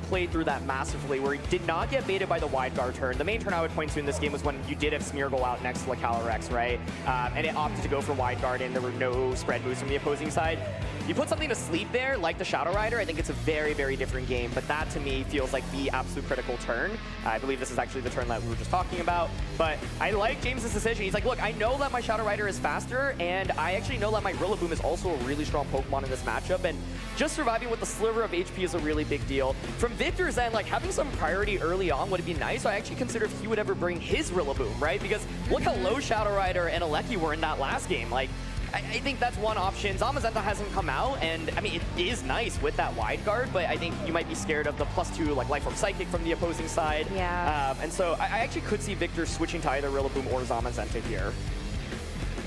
played through that massively, where he did not get baited by the wide guard turn. The main turn I would point to in this game was when you did have Smeargle out next to the Calyrex, right? And it opted to go for wide guard, and there were no spread moves from the opposing side. You put something to sleep there, like the Shadow Rider, I think it's a very, very different game. But that, to me, feels like the absolute critical turn. I believe this is actually the turn that we were just talking about. But I like James's decision. He's like, look, I know that my Shadow Rider is faster, and I actually know that my Rillaboom is also a really strong Pokemon in this matchup. And just surviving with the sliver of HP is a really big deal. From Victor's end, like having some priority early on would be nice. So I actually consider if he would ever bring his Rillaboom, right? Because look how low Shadow Rider and Alecki were in that last game. Like, I think that's one option. Zamazenta hasn't come out, and I mean, it is nice with that wide guard, but I think you might be scared of the +2 like Life Orb Psychic from the opposing side. Yeah. And so I actually could see Victor switching to either Rillaboom or Zamazenta here.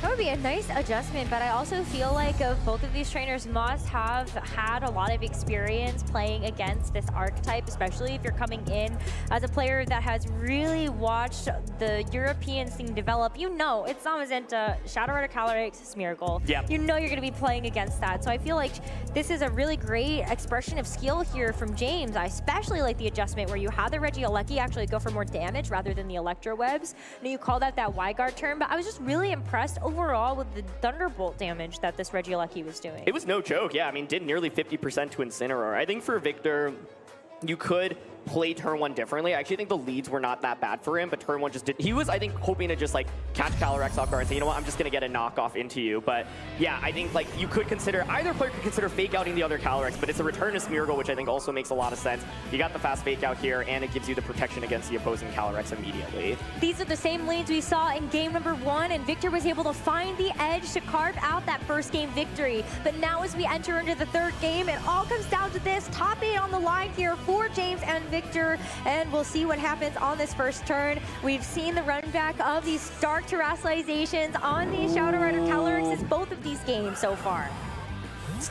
That would be a nice adjustment, but I also feel like both of these trainers must have had a lot of experience playing against this archetype, especially if you're coming in as a player that has really watched the European scene develop. You know, it's Zamazenta, Shadow Rider, Calyrex, Smeargle. Yeah. You know you're going to be playing against that. So I feel like this is a really great expression of skill here from James. I especially like the adjustment where you have the Regieleki actually go for more damage rather than the Electro Webs. I know you call that wide guard turn, but I was just really impressed overall with the Thunderbolt damage that this Regieleki was doing. It was no joke, yeah. I mean, did nearly 50% to Incineroar. I think for Victor, you could play turn 1 differently. I actually think the leads were not that bad for him, but turn 1 just did. He was, I think, hoping to just like catch Calyrex off guard and say, you know what, I'm just gonna get a knockoff into you. But yeah, I think like you could consider, either player could consider fake outing the other Calyrex, but it's a return to Smeargle, which I think also makes a lot of sense. You got the fast fake out here, and it gives you the protection against the opposing Calyrex immediately. These are the same leads we saw in game number 1, and Victor was able to find the edge to carve out that first game victory. But now as we enter into the third game, it all comes down to this. Top 8 on the line here for James and Victor. And we'll see what happens on this first turn. We've seen the run back of these Dark Terrasalizations on these Shadow Rider Calyrex both of these games so far.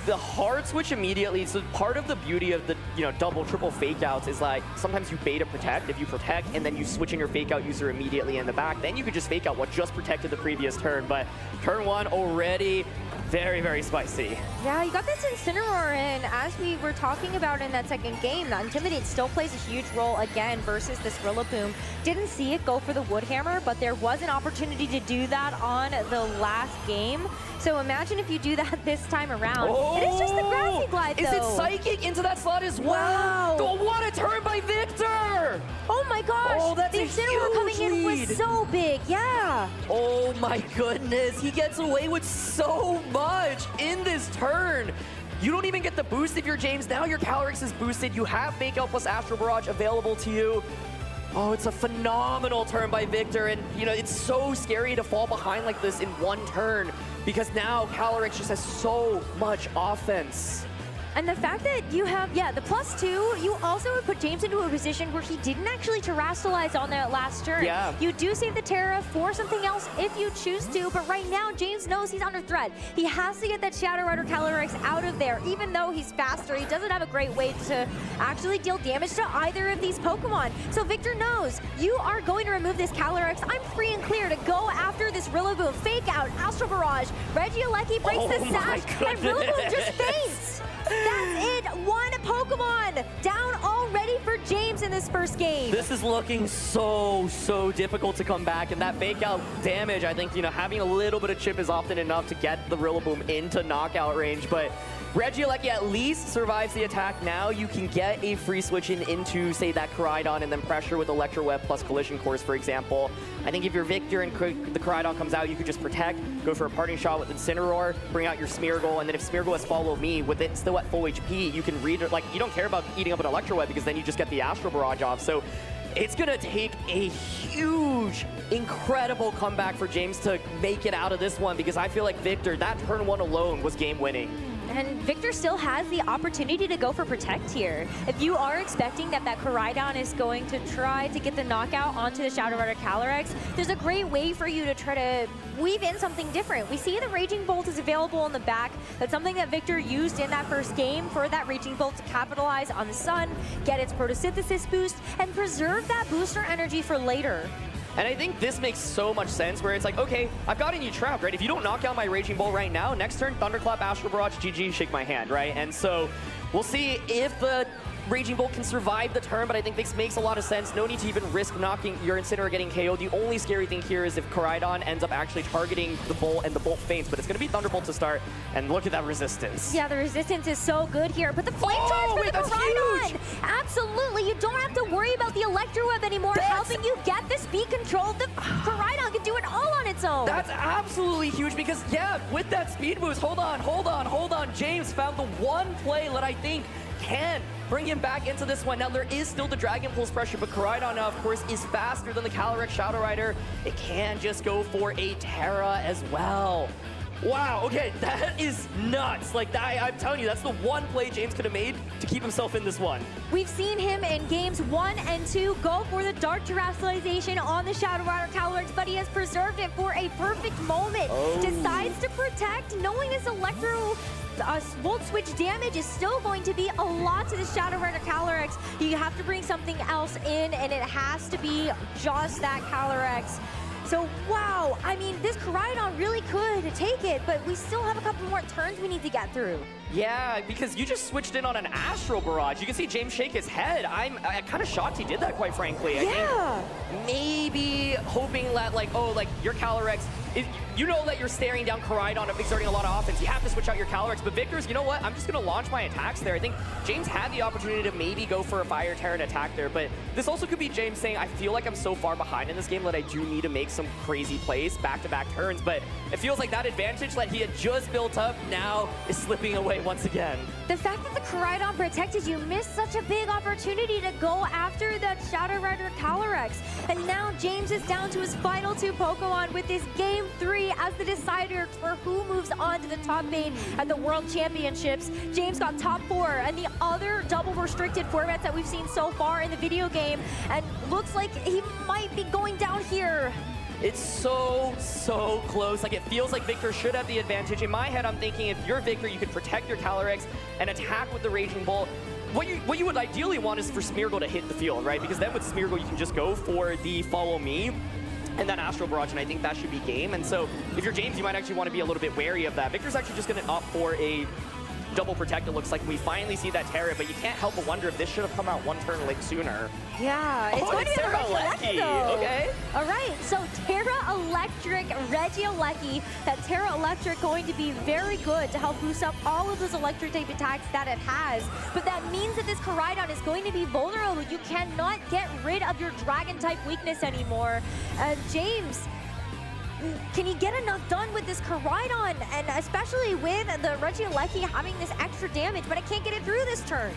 The hard switch immediately, so part of the beauty of the double, triple fake outs is like sometimes you beta protect. If you protect and then you switch in your fake out user immediately in the back, then you could just fake out what just protected the previous turn. But turn 1 already very, very spicy. Yeah, you got this Incineroar, and as we were talking about in that second game, that Intimidate still plays a huge role again versus this Rillaboom. Didn't see it go for the Wood Hammer, but there was an opportunity to do that on the last game. So imagine if you do that this time around. Oh, it is just the Grassy Glide, though. Is it Psychic into that slot as well? Wow. Oh, what a turn by Victor! Oh my gosh! Oh, that's the Incineroar coming in was so big, yeah! Oh my goodness, he gets away with so much in this turn. You don't even get the boost if you're James. Now your Calyrex is boosted. You have Fake Out plus Astral Barrage available to you. Oh, it's a phenomenal turn by Victor, and it's so scary to fall behind like this in one turn because now Calyrex just has so much offense. And the fact that you have, the +2, you also would put James into a position where he didn't actually Terrastalize on that last turn. Yeah. You do save the Terra for something else if you choose to, but right now, James knows he's under threat. He has to get that Shadow Rider Calyrex out of there. Even though he's faster, he doesn't have a great way to actually deal damage to either of these Pokemon. So Victor knows, you are going to remove this Calyrex. I'm free and clear to go after this Rillaboom. Fake out, Astral Barrage, Regieleki breaks the sash, and Rillaboom just faints. That's it, one Pokemon down already for James in this first game. This is looking so difficult to come back, and that fake out damage, I think, having a little bit of chip is often enough to get the Rillaboom into knockout range, but Regieleki at least survives the attack. Now you can get a free switch into, say, that Koraidon and then pressure with Electro Web plus Collision Course, for example. I think if you're Victor and the Koraidon comes out, you could just protect, go for a parting shot with Incineroar, bring out your Smeargle, and then if Smeargle has Follow Me, with it still at full HP, you can you don't care about eating up an Electro Web because then you just get the Astral Barrage off. So it's gonna take a huge, incredible comeback for James to make it out of this one because I feel like Victor, that turn 1 alone was game winning. And Victor still has the opportunity to go for Protect here. If you are expecting that Koraidon is going to try to get the knockout onto the Shadow Rider Calyrex, there's a great way for you to try to weave in something different. We see the Raging Bolt is available in the back. That's something that Victor used in that first game for that Raging Bolt to capitalize on the Sun, get its photosynthesis boost, and preserve that booster energy for later. And I think this makes so much sense where it's like, okay, I've gotten you trapped, right? If you don't knock out my Raging Bolt right now, next turn, Thunderclap, Astral Barrage, GG, shake my hand, right? And so we'll see if the Raging Bolt can survive the turn, but I think this makes a lot of sense. No need to even risk knocking your Incineroar getting KO'd. The only scary thing here is if Koraidon ends up actually targeting the Bolt and the Bolt faints, but it's going to be Thunderbolt to start, and look at that resistance. Yeah, the resistance is so good here, but the Flame Charge for the Koraidon! Absolutely, you don't have to worry about the Electro Web anymore, helping you get the speed control. The Koraidon can do it all on its own. That's absolutely huge because, yeah, with that speed boost, hold on. James found the one play that I think can bring him back into this one. Now, there is still the Dragon Pulse pressure, but Koraidon now, of course, is faster than the Calyrex Shadow Rider. It can just go for a Terra as well. Wow, okay, that is nuts. Like, I'm telling you, that's the one play James could have made to keep himself in this one. We've seen him in games 1 and 2 go for the Dark Terrestrialization on the Shadow Rider Calyrex, but he has preserved it for a perfect moment. Decides to protect, knowing his Electro Volt Switch damage is still going to be a lot to the Shadow Rider Calyrex. You have to bring something else in, and it has to be just that Calyrex. So, wow, I mean, this Koraidon really could take it, but we still have a couple more turns we need to get through. Yeah, because you just switched in on an Astral Barrage. You can see James shake his head. I'm kind of shocked he did that, quite frankly. I think maybe hoping that, like, oh, like, your Calyrex, you know that you're staring down Koraidon, exerting a lot of offense. You have to switch out your Calyrex, but Victor's, you know what? I'm just going to launch my attacks there. I think James had the opportunity to maybe go for a Fire Terra and attack there, but this also could be James saying, I feel like I'm so far behind in this game that I do need to make some crazy plays, back-to-back turns, but it feels like that advantage that he had just built up now is slipping away once again. The fact that the Koraidon protected you missed such a big opportunity to go after that Shadow Rider Calyrex. And now James is down to his final 2 Pokemon with this Game 3 as the decider for who moves on to the top 8 at the World Championships. James got top 4 and the other double restricted formats that we've seen so far in the video game, and looks like he might be going down here. It's so close. Like, it feels like Victor should have the advantage. In my head, I'm thinking if you're Victor, you could protect your Calyrex and attack with the Raging Bolt. What you would ideally want is for Smeargle to hit the field, right? Because then with Smeargle, you can just go for the Follow Me and then Astral Barrage, and I think that should be game. And so if you're James, you might actually want to be a little bit wary of that. Victor's actually just going to opt for a double protect. It looks like we finally see that Terra, but you can't help but wonder if this should have come out one turn like sooner. Yeah, it's going to be the Regieleki though. Okay. All right, so Terra Electric, Regieleki. That Terra Electric going to be very good to help boost up all of those electric type attacks that it has. But that means that this Koraidon is going to be vulnerable. You cannot get rid of your dragon type weakness anymore. James, can you get enough done with this Koraidon? And especially with the Regieleki having this extra damage, but I can't get it through this turn.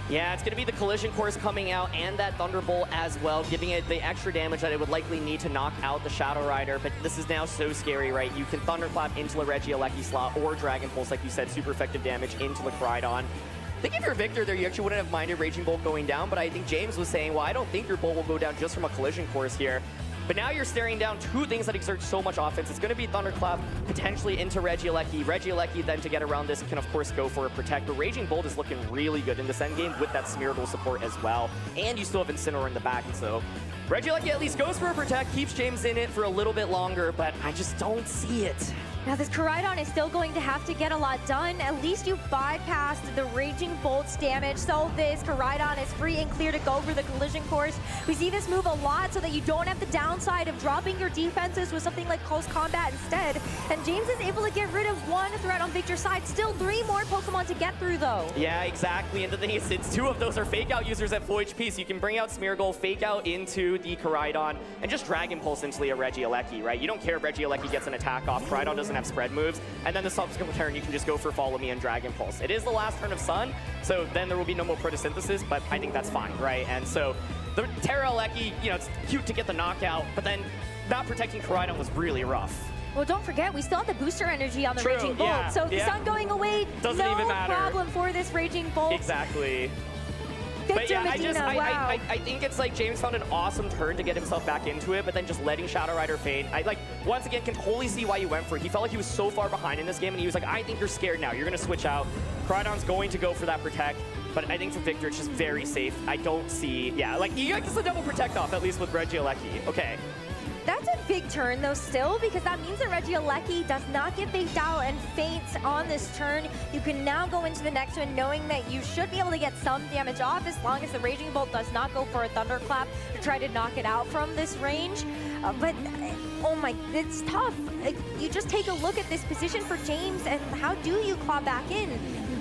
Yeah, it's going to be the Collision Course coming out and that Thunderbolt as well, giving it the extra damage that it would likely need to knock out the Shadow Rider. But this is now so scary, right? You can Thunderclap into the Regieleki slot or Dragon Pulse, like you said, super effective damage into the Koraidon. I think if you're Victor there, you actually wouldn't have minded Raging Bolt going down, but I think James was saying, well, I don't think your Bolt will go down just from a Collision Course here. But now you're staring down 2 things that exert so much offense. It's going to be Thunderclap potentially into Regieleki. Regieleki then to get around this can of course go for a Protect. But Raging Bolt is looking really good in this endgame with that Smeargle support as well. And you still have Incineroar in the back, and so Regieleki at least goes for a Protect, keeps James in it for a little bit longer, but I just don't see it. Now this Koraidon is still going to have to get a lot done. At least you bypassed the Raging Bolt's damage, so this Koraidon is free and clear to go for the Collision Course. We see this move a lot so that you don't have the downside of dropping your defenses with something like Close Combat instead. And James is able to get rid of 1 threat on Victor's side. Still 3 more Pokemon to get through though. Yeah, exactly. And the thing is, since 2 of those are Fake Out users at full HP, so you can bring out Smeargle, Fake Out into the Koraidon, and just Dragon Pulse into a Regieleki, right? You don't care if Regieleki gets an attack off. Koraidon doesn't have spread moves, and then the subsequent turn you can just go for Follow Me and Dragon Pulse. It is the last turn of Sun, so then there will be no more photosynthesis, but I think that's fine, right? And so the Terra Elecki, you know, it's cute to get the knockout, but then not protecting Koraidon was really rough. Well, don't forget, we still have the booster energy on the Raging Bolt, yeah, so the Sun going away, doesn't even matter. Problem for this Raging Bolt. Exactly. Victor But yeah, Medina, I think it's like James found an awesome turn to get himself back into it, but then just letting Shadow Rider fade. I like, once again, can totally see why you went for it. He felt like he was so far behind in this game, and he was like, I think you're scared now. You're going to switch out. Koraidon's going to go for that Protect, but I think for Victor, it's just very safe. I don't see, yeah, like, he gets the double Protect off, at least with Regieleki. Okay. That's a big turn though still, because that means that Regieleki does not get faked out and faints on this turn. You can now go into the next one knowing that you should be able to get some damage off as long as the Raging Bolt does not go for a Thunderclap to try to knock it out from this range. But oh my, it's tough. You just take a look at this position for James, and how do you claw back in?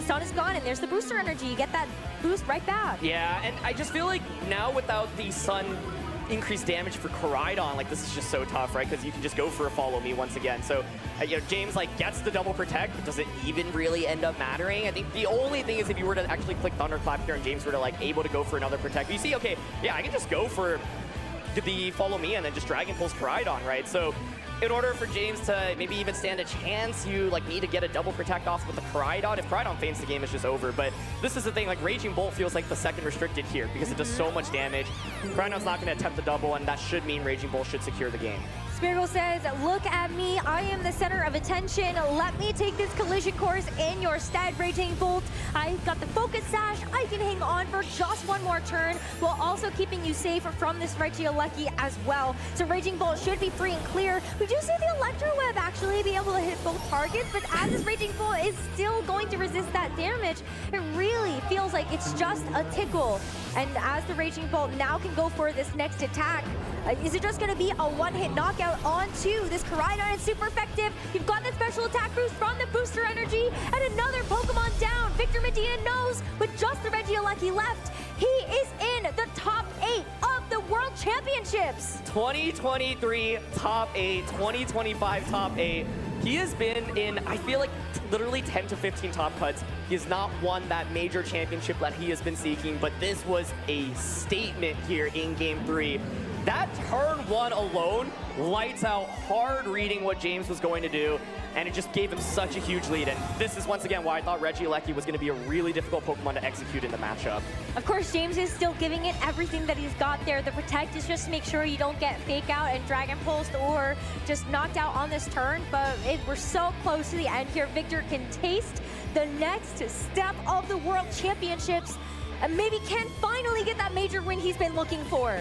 stun is gone, and there's the booster energy. You get that boost right back. Yeah, and I just feel like now without the Sun increased damage for Koraidon, like this is just so tough, right? Because you can just go for a follow me once again. So, you know, James like gets the double protect, but does it even really end up mattering? I think the only thing is if you were to actually click Thunderclap here and James were to like able to go for another protect, you see, okay, yeah, I can just go for the follow me and then just Dragon Pulse Koraidon, right? So in order for James to maybe even stand a chance, you like need to get a double protect off with the Koraidon. If Koraidon faints, the game is just over. But this is the thing, like Raging Bolt feels like the second restricted here because it does so much damage. Koraidon's not going to attempt the double, and that should mean Raging Bolt should secure the game. Spirigal says, look at me, I am the center of attention. Let me take this collision course in your stead, Raging Bolt. I've got the focus sash. I can hang on for just one more turn while also keeping you safe from this Regieleki as well. So Raging Bolt should be free and clear. We do see the Electro Web actually be able to hit both targets, but as this Raging Bolt is still going to resist that damage, it really feels like it's just a tickle. And as the Raging Bolt now can go for this next attack, is it just going to be a one-hit knockout onto this Koraidon? It's super effective. You've got the special attack boost from the booster energy, and another Pokemon down. Victor Medina knows with just the Regieleki left, he is in the top 8 of the World Championships. 2023 top 8, 2025 top 8. He has been in, I feel like, literally 10 to 15 top cuts. He has not won that major championship that he has been seeking, but this was a statement here in Game 3. That turn 1 alone lights out hard reading what James was going to do, and it just gave him such a huge lead. And this is once again why I thought Regieleki was going to be a really difficult Pokemon to execute in the matchup. Of course, James is still giving it everything that he's got there. The protect is just to make sure you don't get fake out and Dragon Pulsed or just knocked out on this turn, but we're so close to the end here. Victor can taste the next step of the World Championships and maybe can finally get that major win he's been looking for.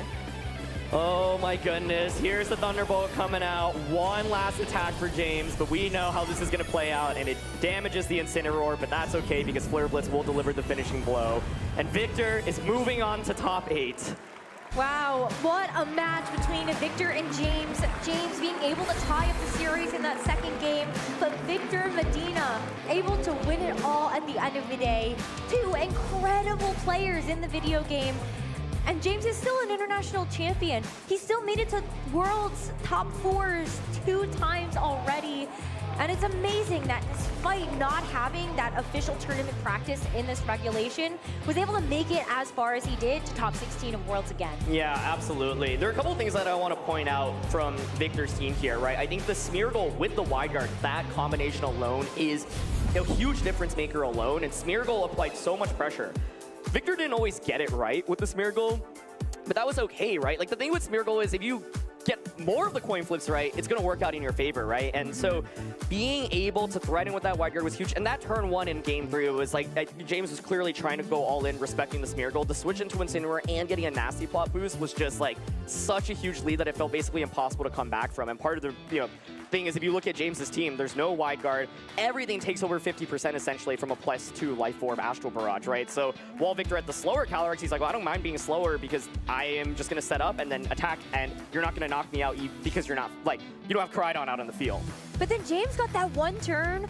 Oh my goodness, here's the Thunderbolt coming out. One last attack for James, but we know how this is going to play out, and it damages the Incineroar, but that's okay because Flare Blitz will deliver the finishing blow. And Victor is moving on to top 8. Wow, what a match between Victor and James. James being able to tie up the series in that second game, but Victor Medina able to win it all at the end of the day. Two incredible players in the video game. And James is still an international champion. He still made it to World's top 4s 2 times already. And it's amazing that despite not having that official tournament practice in this regulation, was able to make it as far as he did to top 16 of Worlds again. Yeah, absolutely. There are a couple of things that I want to point out from Victor's team here, right? I think the Smeargle with the wide guard, that combination alone is a huge difference maker alone, and Smeargle applied so much pressure. Victor didn't always get it right with the Smeargle, but that was okay, right? Like the thing with Smeargle is if you get more of the coin flips right, it's going to work out in your favor, right? And so being able to threaten with that wide guard was huge. And that turn 1 in Game 3, it was like James was clearly trying to go all in, respecting the Smeargle. The switch into Incineroar and getting a nasty plot boost was just like such a huge lead that it felt basically impossible to come back from. And part of the thing is if you look at James's team, there's no wide guard. Everything takes over 50% essentially from a +2 Life Orb Astral Barrage, right? So while Victor at the slower Calyrex, he's like, well, I don't mind being slower because I am just going to set up and then attack, and you're not going to knock me out because you're not, like, you don't have Koraidon out on the field. But then James got that one turn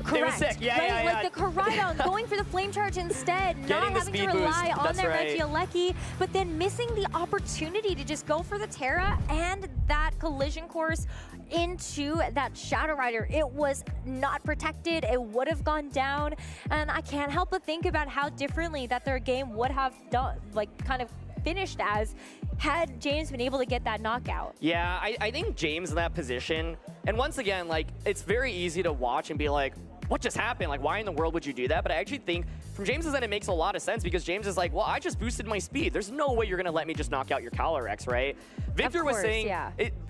correct. It was sick. Yeah, right? yeah, yeah. Like the Koraidon going for the Flame Charge instead, not having to rely on their Regieleki, but then missing the opportunity to just go for the Terra and that collision course into that Shadow Rider. It was not protected. It would have gone down, and I can't help but think about how differently that their game would have done, like kind of finished as had James been able to get that knockout. Yeah, I think James in that position, and once again, like, it's very easy to watch and be like, what just happened? Like, why in the world would you do that? But I actually think from James's end, it makes a lot of sense because James is like, well, I just boosted my speed. There's no way you're going to let me just knock out your Calyrex, right? Victor was saying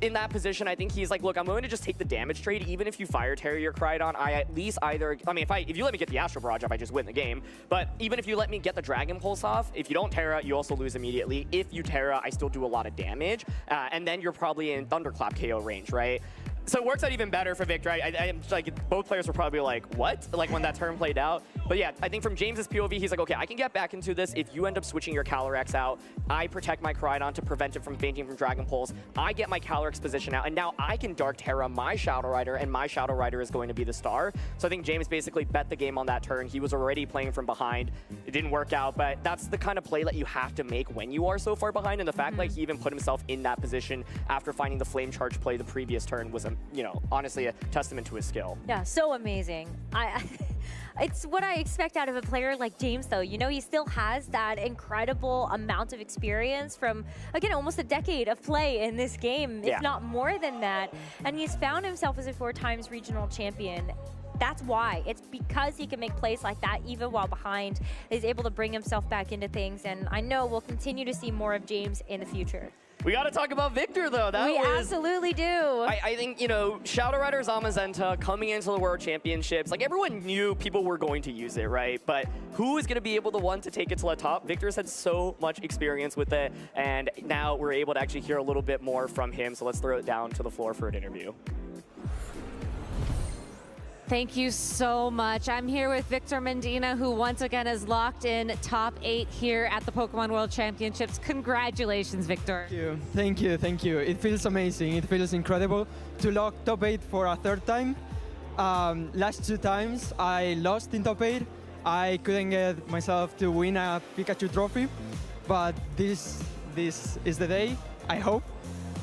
in that position, I think he's like, look, I'm going to just take the damage trade. Even if you Fire Terror your Koraidon, I at least either, I mean, if you let me get the Astral Barrage off, I just win the game. But even if you let me get the Dragon Pulse off, if you don't Terra, you also lose immediately. If you Terra, I still do a lot of damage. And then you're probably in Thunderclap KO range, right? So it works out even better for Victor. I like both players were probably like, what? Like when that turn played out. But yeah, I think from James's POV, he's like, okay, I can get back into this if you end up switching your Calyrex out. I protect my Koraidon to prevent it from fainting from Dragon Pulse. I get my Calyrex position out, and now I can Dark Terra my Shadow Rider, and my Shadow Rider is going to be the star. So I think James basically bet the game on that turn. He was already playing from behind. It didn't work out, but that's the kind of play that you have to make when you are so far behind. And the fact like he even put himself in that position after finding the Flame Charge play the previous turn was, you know, honestly a testament to his skill. Yeah, so amazing. It's what I expect out of a player like James, though. You know, he still has that incredible amount of experience from, again, almost a decade of play in this game, if not more than that. And he's found himself as a 4 times regional champion. That's why. It's because he can make plays like that even while behind. He's able to bring himself back into things, and I know we'll continue to see more of James in the future. We got to talk about Víctor, though. We absolutely do. I think, you know, Shadow Rider Zamazenta coming into the World Championships, like everyone knew people were going to use it, right? But who is going to be able to take it to the top? Víctor's had so much experience with it, and now we're able to actually hear a little bit more from him. So let's throw it down to the floor for an interview. Thank you so much. I'm here with Víctor Medina, who once again is locked in top 8 here at the Pokemon World Championships. Congratulations, Víctor. Thank you, thank you. It feels amazing. It feels incredible to lock top 8 for a 3rd time. Last 2 times I lost in top 8. I couldn't get myself to win a Pikachu trophy, but this is the day, I hope.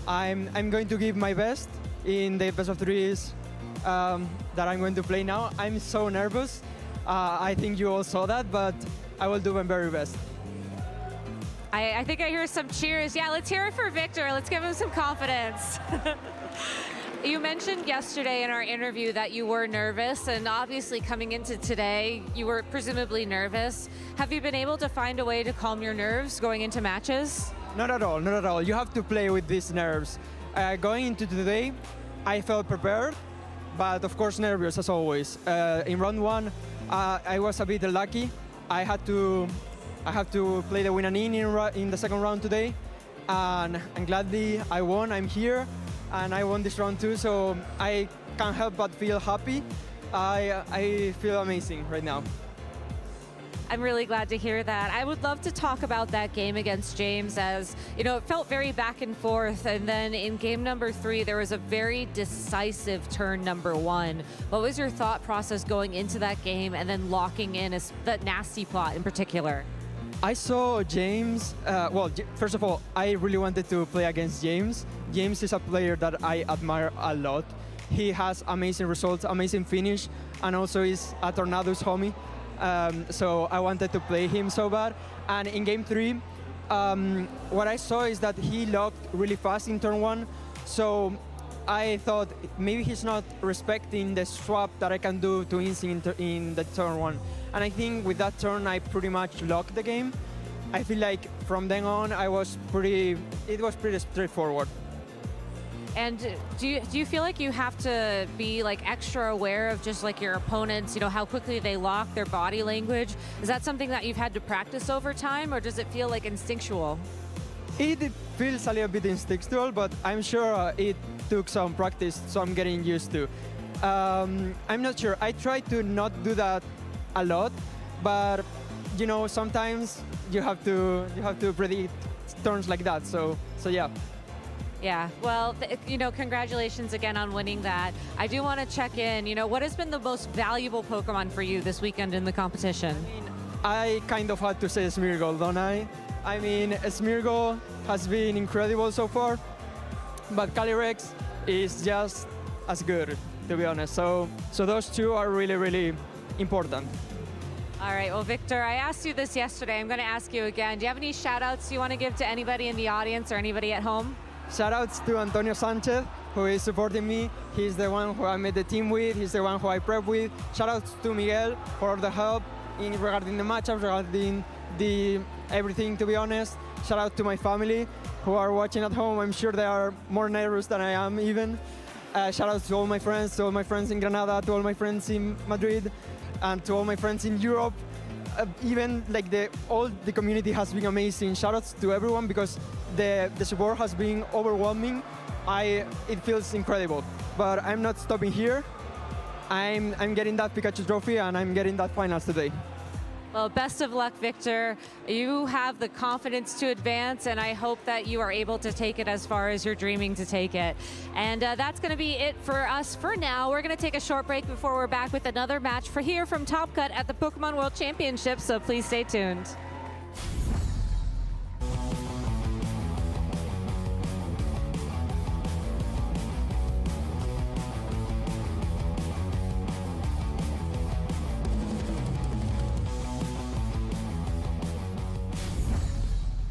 I'm going to give my best in the best of 3s that I'm going to play now. I'm so nervous. I think you all saw that, but I will do my very best. I think I hear some cheers. Yeah, let's hear it for Víctor. Let's give him some confidence. You mentioned yesterday in our interview that you were nervous, and obviously coming into today, you were presumably nervous. Have you been able to find a way to calm your nerves going into matches? Not at all, not at all. You have to play with these nerves. Going into today, I felt prepared, but of course nervous as always. In round 1, I was a bit lucky. I have to play the win and in the 2nd round today, and gladly I won. I'm here, and I won this round too, so I can't help but feel happy. I feel amazing right now. I'm really glad to hear that. I would love to talk about that game against James, as you know, it felt very back and forth, and then in game number 3 there was a very decisive turn number 1. What was your thought process going into that game and then locking in that nasty plot in particular? I saw James, well, first of all, I really wanted to play against James. James is a player that I admire a lot. He has amazing results, amazing finish, and also is a Tornado's homie. So I wanted to play him so bad. And in game 3, what I saw is that he locked really fast in turn 1. So I thought maybe he's not respecting the swap that I can do to Instinct in the turn 1. And I think with that turn, I pretty much locked the game. I feel like from then on, it was pretty straightforward. And do you feel like you have to be like extra aware of just like your opponents, you know, how quickly they lock, their body language? Is that something that you've had to practice over time, or does it feel like instinctual? It feels a little bit instinctual, but I'm sure it took some practice, so I'm getting used to. I'm not sure. I try to not do that a lot, but you know, sometimes you have to predict turns like that. So yeah. Yeah, well, you know, congratulations again on winning that. I do want to check in, you know, what has been the most valuable Pokemon for you this weekend in the competition? I kind of had to say Smeargle, don't I? I mean, Smeargle has been incredible so far, but Calyrex is just as good, to be honest. So those two are really, really important. All right, well, Víctor, I asked you this yesterday. I'm going to ask you again. Do you have any shout-outs you want to give to anybody in the audience or anybody at home? Shoutouts to Antonio Sanchez, who is supporting me. He's the one who I made the team with. He's the one who I prep with. Shoutouts to Miguel for the help regarding the matchups, regarding everything, to be honest. Shout out to my family who are watching at home. I'm sure they are more nervous than I am even. Shout out to all my friends in Granada, to all my friends in Madrid, and to all my friends in Europe. Even like all the community has been amazing. Shoutouts to everyone, because the support has been overwhelming. It feels incredible. But I'm not stopping here. I'm getting that Pikachu trophy, and I'm getting that finals today. Well, best of luck, Victor. You have the confidence to advance, and I hope that you are able to take it as far as you're dreaming to take it. And that's going to be it for us for now. We're going to take a short break before we're back with another match for here from Top Cut at the Pokemon World Championship, so please stay tuned.